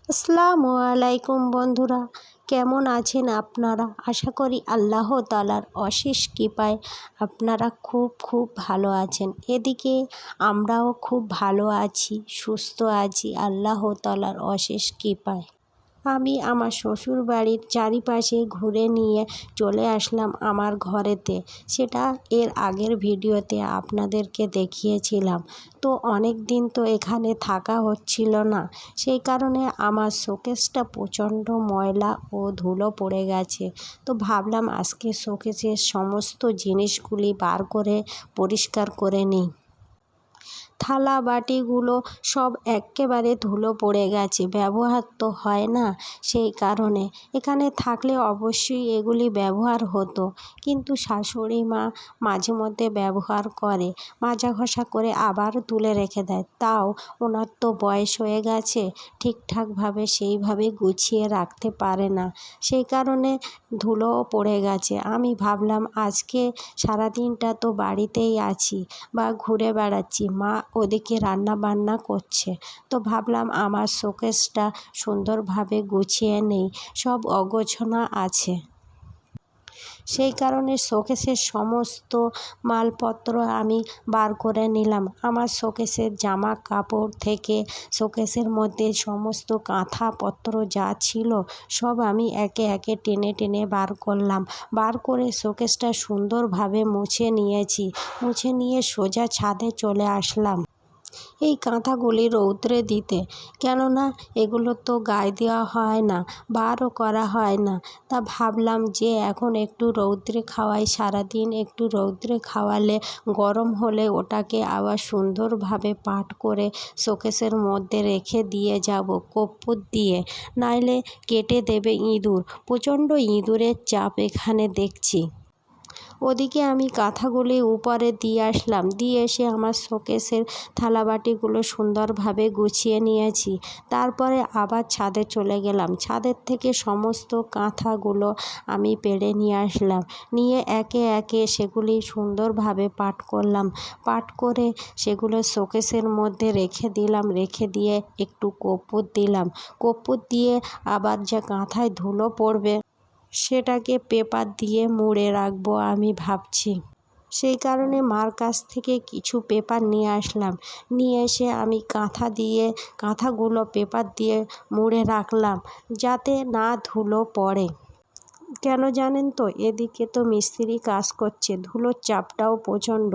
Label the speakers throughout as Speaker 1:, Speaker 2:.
Speaker 1: আসসালামু আলাইকুম বন্ধুরা, কেমন আছেন আপনারা? আশা করি আল্লাহ তাআলার অশেষ কৃপায় আপনারা খুব ভালো আছেন। এদিকে আমরাও খুব ভালো আছি, সুস্থ আছি আল্লাহ তাআলার অশেষ কৃপায়। আমি আমার শ্বশুর বাড়ির চারিপাশে ঘুরে নিয়ে চলে আসলাম আমার ঘরেতে। সেটা এর আগের ভিডিওতে আপনাদেরকে দেখিয়েছিলাম। তো অনেক দিন তো এখানে থাকা হচ্ছিল না, সেই কারণে আমার শোকেসটা প্রচণ্ড ময়লা ও ধুলো পড়ে গেছে। তো ভাবলাম আজকে শোকেসের সমস্ত জিনিসগুলি বার করে পরিষ্কার করে নিই। থালা বাটিগুলো সব এক্কেবারে ধুলো পড়ে গেছে, ব্যবহার তো হয় না, সেই কারণে। এখানে থাকলে অবশ্যই এগুলি ব্যবহার হতো, কিন্তু শাশুড়ি মা মাঝে মধ্যে ব্যবহার করে, মাজা ঘষা করে আবার তুলে রেখে দেয়। তাও ওনার তো বয়স হয়ে গেছে, ঠিকঠাকভাবে সেইভাবে গুছিয়ে রাখতে পারে না, সেই কারণে ধুলোও পড়ে গেছে। আমি ভাবলাম আজকে সারাদিনটা তো বাড়িতেই আছি বা ঘুরে বেড়াচ্ছি, মা ওদিকে রান্না বান্না করছে, তো ভাবলাম আমার শোকেসটা সুন্দরভাবে গুছিয়ে নেই, সব অগোছালো আছে। সেই কারণে শোকেসের সমস্ত মালপত্র আমি বার করে নিলাম। আমার শোকেসের জামা কাপড় থেকে শোকেসের মধ্যে সমস্ত কাঁথাপত্র যা ছিল সব আমি একে একে টেনে টেনে বার করলাম। বার করে শোকেসটা সুন্দরভাবে মুছে নিয়েছি। মুছে নিয়ে সোজা ছাদে চলে আসলাম এই কাঁথাগুলি রৌদ্রে দিতে, কেননা এগুলো তো গায়ে দেওয়া হয় না, বারও করা হয় না। তা ভাবলাম যে এখন একটু রৌদ্রে খাওয়াই, সারাদিন একটু রৌদ্রে খাওয়ালে গরম হলে ওটাকে আবার সুন্দরভাবে পাট করে শোকেসের মধ্যে রেখে দিয়ে যাব কর্পূর দিয়ে, নাইলে কেটে দেবে ইঁদুর। প্রচণ্ড ইঁদুরের চাপ এখানে দেখছি। ওদিকে আমি কাঁথাগুলি উপরে দিয়ে আসলাম, দিয়ে এসে আমার শোকেসের থালাবাটিগুলো সুন্দরভাবে গুছিয়ে নিয়েছি। তারপরে আবার ছাদে চলে গেলাম। ছাদের থেকে সমস্ত কাঁথাগুলো আমি পেড়ে নিয়ে আসলাম, নিয়ে একে একে সেগুলি সুন্দরভাবে পাট করলাম। পাট করে সেগুলো শোকেসের মধ্যে রেখে দিলাম, রেখে দিয়ে একটু কর্পূর দিলাম। কর্পূর দিয়ে আবার যে কাঁথায় ধুলো পড়বে সেটাকে পেপার দিয়ে মুড়ে রাখবো আমি ভাবছি। সেই কারণে মার কাছ থেকে কিছু পেপার নিয়ে আসলাম, নিয়ে এসে আমি কাঁথাগুলো পেপার দিয়ে মুড়ে রাখলাম যাতে না ধুলো পড়ে। কেন জানেন তো, এদিকে তো মিস্ত্রি কাজ করছে, ধুলোর চাপটাও প্রচণ্ড,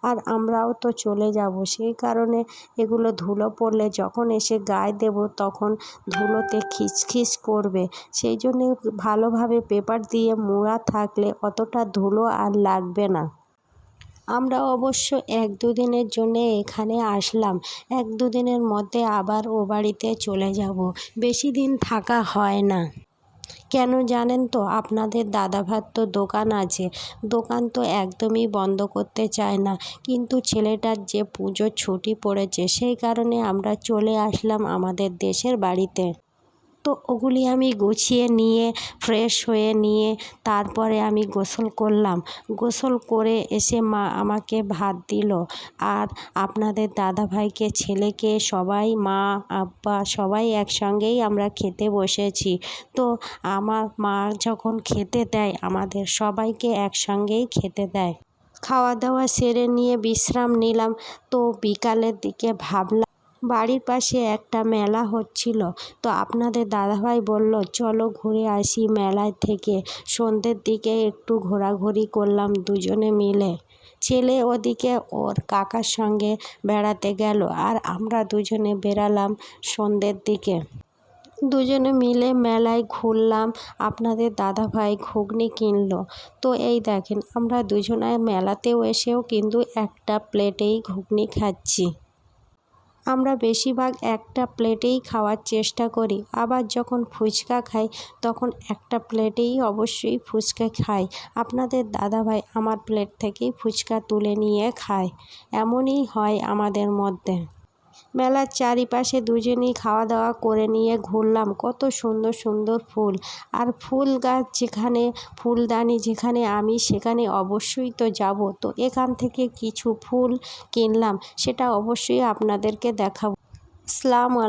Speaker 1: আর আমরাও তো চলে যাব, সেই কারণে এগুলো ধুলো পড়লে যখন এসে গায়ে দেব তখন ধুলোতে খিচখিচ করবে, সেই জন্যে ভালোভাবে পেপার দিয়ে মোড়া থাকলে অতটা ধুলো আর লাগবে না। আমরা অবশ্য 1-2 দিনের জন্যে এখানে আসলাম, 1-2 দিনের মধ্যে আবার ও বাড়িতে চলে যাব, বেশি দিন থাকা হয় না। কেন জানেন তো, আপনাদের দাদাভাইয়ের তো দোকান আছে, দোকান তো একদমই বন্ধ করতে চায় না, কিন্তু ছেলেটার যে পুজোর ছুটি পড়েছে সেই কারণে আমরা চলে আসলাম আমাদের দেশের বাড়িতে। তো ওগুলি আমি গুছিয়ে নিয়ে ফ্রেশ হয়ে নিয়ে তারপরে আমি গোসল করলাম। গোসল করে এসে মা আমাকে ভাত দিল, আর আপনাদের দাদাভাইকে, ছেলেকে, সবাই, মা, আব্বা সবাই একসঙ্গেই আমরা খেতে বসেছি। তো আমার মা যখন খেতে দেয় আমাদের সবাইকে একসঙ্গেই খেতে দেয়। খাওয়া দাওয়া সেরে নিয়ে বিশ্রাম নিলাম। তো বিকালের দিকে ভাবলাম বাড়ির পাশে একটা মেলা হচ্ছিল, তো আপনাদের দাদাভাই বলল চলো ঘুরে আসি মেলায় থেকে। সন্ধ্যের দিকে একটু ঘোরাঘুরি করলাম দুজনে মিলে। ছেলে ওদিকে ওর কাকার সঙ্গে বেড়াতে গেল, আর আমরা দুজনে বেরালাম সন্ধ্যের দিকে। দুজনে মিলে মেলায় ঘুরলাম। আপনাদের দাদাভাই ঘুগনি কিনলো। তো এই দেখেন আমরা দুজনে মেলাতেও এসেও কিন্তু একটা প্লেটেই ঘুগনি খাচ্ছি। আমরা বেশিরভাগ একটা প্লেটেই খাওয়ার চেষ্টা করি, আবার যখন ফুচকা খাই তখন একটা প্লেটেই অবশ্যই ফুচকা খাই। আপনাদের দাদাভাই আমার প্লেট থেকেই ফুচকা তুলে নিয়ে খায়, এমনই হয় আমাদের মধ্যে। মেলার চারিপাশে দুজনেই খাওয়া দাওয়া করে নিয়ে ঘুরলাম। কত সুন্দর সুন্দর ফুল, আর ফুল গাছ যেখানে, ফুলদানি যেখানে, আমি সেখানে অবশ্যই তো যাব। তো এখান থেকে কিছু ফুল কিনলাম, সেটা অবশ্যই আপনাদেরকে দেখাবো। আসসালামু আলাইকুম।